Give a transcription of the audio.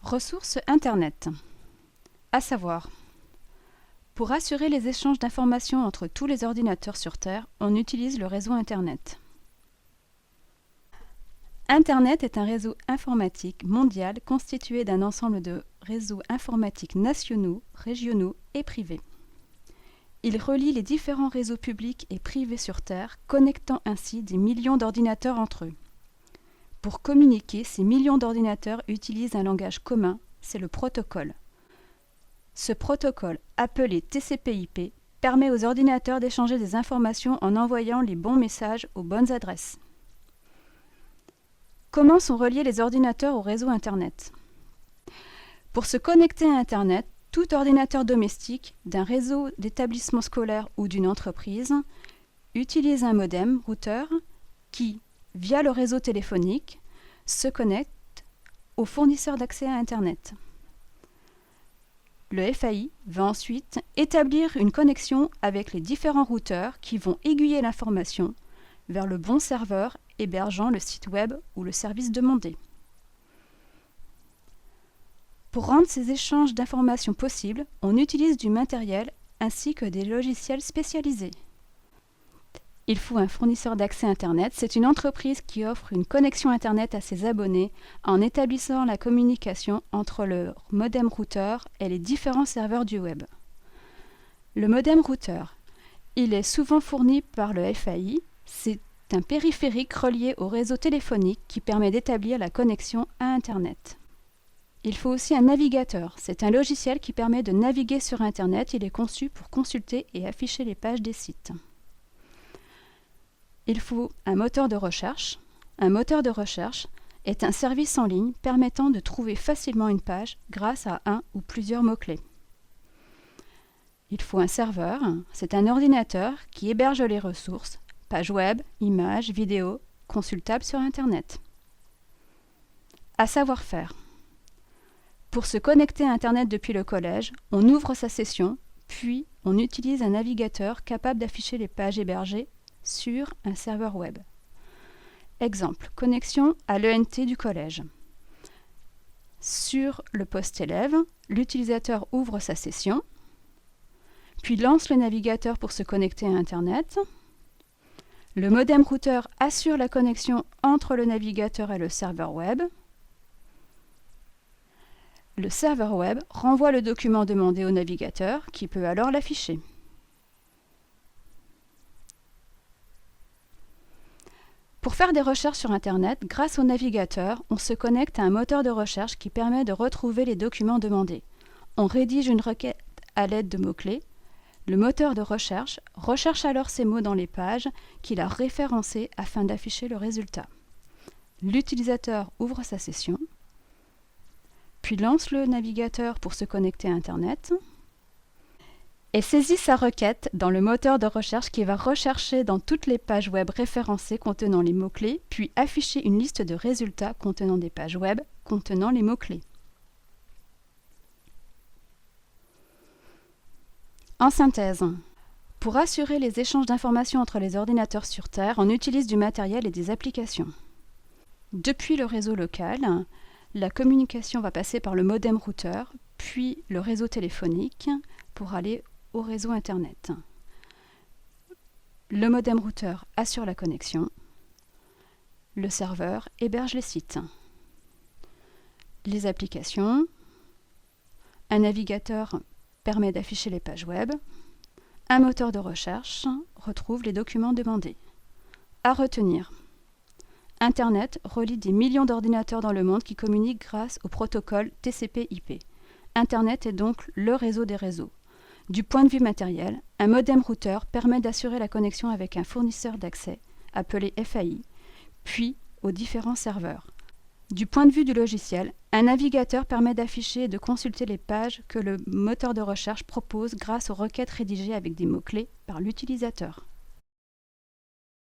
Ressources Internet. À savoir, pour assurer les échanges d'informations entre tous les ordinateurs sur Terre, on utilise le réseau Internet. Internet est un réseau informatique mondial constitué d'un ensemble de réseaux informatiques nationaux, régionaux et privés. Il relie les différents réseaux publics et privés sur Terre, connectant ainsi des millions d'ordinateurs entre eux. Pour communiquer, ces millions d'ordinateurs utilisent un langage commun, c'est le protocole. Ce protocole, appelé TCP/IP, permet aux ordinateurs d'échanger des informations en envoyant les bons messages aux bonnes adresses. Comment sont reliés les ordinateurs au réseau Internet? Pour se connecter à Internet, tout ordinateur domestique, d'un réseau d'établissements scolaires ou d'une entreprise, utilise un modem routeur qui, via le réseau téléphonique, se connecte au fournisseur d'accès à Internet. Le FAI va ensuite établir une connexion avec les différents routeurs qui vont aiguiller l'information vers le bon serveur hébergeant le site web ou le service demandé. Pour rendre ces échanges d'informations possibles, on utilise du matériel ainsi que des logiciels spécialisés. Il faut un fournisseur d'accès Internet. C'est une entreprise qui offre une connexion Internet à ses abonnés en établissant la communication entre le modem routeur et les différents serveurs du web. Le modem routeur, il est souvent fourni par le FAI. C'est un périphérique relié au réseau téléphonique qui permet d'établir la connexion à Internet. Il faut aussi un navigateur. C'est un logiciel qui permet de naviguer sur Internet. Il est conçu pour consulter et afficher les pages des sites. Il faut un moteur de recherche. Un moteur de recherche est un service en ligne permettant de trouver facilement une page grâce à un ou plusieurs mots-clés. Il faut un serveur. C'est un ordinateur qui héberge les ressources, pages web, images, vidéos, consultables sur Internet. À savoir faire. Pour se connecter à Internet depuis le collège, on ouvre sa session, puis on utilise un navigateur capable d'afficher les pages hébergées sur un serveur web. Exemple, connexion à l'ENT du collège. Sur le poste élève, l'utilisateur ouvre sa session, puis lance le navigateur pour se connecter à Internet. Le modem routeur assure la connexion entre le navigateur et le serveur web. Le serveur web renvoie le document demandé au navigateur qui peut alors l'afficher. Pour faire des recherches sur Internet, grâce au navigateur, on se connecte à un moteur de recherche qui permet de retrouver les documents demandés. On rédige une requête à l'aide de mots-clés. Le moteur de recherche recherche alors ces mots dans les pages qu'il a référencées afin d'afficher le résultat. L'utilisateur ouvre sa session, puis lance le navigateur pour se connecter à Internet et saisit sa requête dans le moteur de recherche qui va rechercher dans toutes les pages web référencées contenant les mots-clés, puis afficher une liste de résultats contenant des pages web contenant les mots-clés. En synthèse, pour assurer les échanges d'informations entre les ordinateurs sur Terre, on utilise du matériel et des applications. Depuis le réseau local, la communication va passer par le modem routeur, puis le réseau téléphonique pour aller au réseau Internet. Le modem routeur assure la connexion. Le serveur héberge les sites. Les applications. Un navigateur permet d'afficher les pages web. Un moteur de recherche retrouve les documents demandés. À retenir. Internet relie des millions d'ordinateurs dans le monde qui communiquent grâce au protocole TCP/IP. Internet est donc le réseau des réseaux. Du point de vue matériel, un modem routeur permet d'assurer la connexion avec un fournisseur d'accès, appelé FAI, puis aux différents serveurs. Du point de vue du logiciel, un navigateur permet d'afficher et de consulter les pages que le moteur de recherche propose grâce aux requêtes rédigées avec des mots-clés par l'utilisateur.